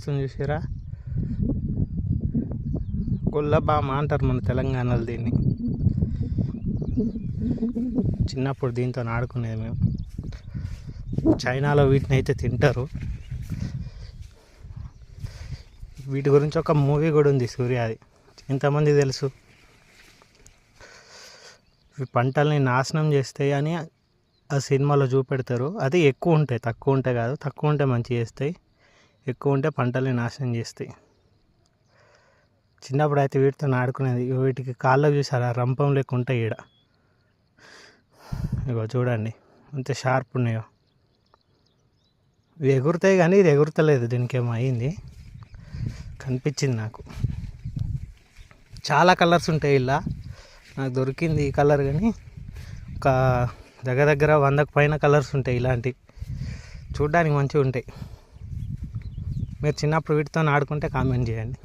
వస్తుంది చూసారా, గొల్లబామ అంటారు మన తెలంగాణలో దీన్ని. చిన్నప్పుడు దీంతో ఆడుకునేది మేము. చైనాలో వీటిని అయితే తింటారు. వీటి గురించి ఒక మూవీ కూడా ఉంది, సూర్యాది. ఎంతమంది తెలుసు? ఇవి పంటల్ని నాశనం చేస్తాయి అని ఆ సినిమాలో చూపెడతారు. అది ఎక్కువ ఉంటాయి, తక్కువ ఉంటాయి కాదు. తక్కువ ఉంటే మంచిగా చేస్తాయి, ఎక్కువ ఉంటే పంటల్ని నాశనం చేస్తాయి. చిన్నప్పుడు అయితే వీటితో ఆడుకునేది. వీటికి కాళ్ళకు చూసారా, రంపం లెక్క ఉంటాయి ఈడ. ఇగో చూడండి అంతే షార్ప్ ఉన్నాయో. ఇవి ఎగురుతాయి కానీ ఇది ఎగురుతలేదు, దీనికి ఏమో అయింది కనిపించింది నాకు. చాలా కలర్స్ ఉంటాయి ఇలా. నాకు దొరికింది ఈ కలర్, కానీ ఒక దగ్గర 100కు పైన కలర్స్ ఉంటాయి ఇలాంటివి. చూడ్డానికి మంచిగా ఉంటాయి. మీరు చిన్నప్పుడు వీటితో ఆడుకుంటే కామెంట్ చేయండి.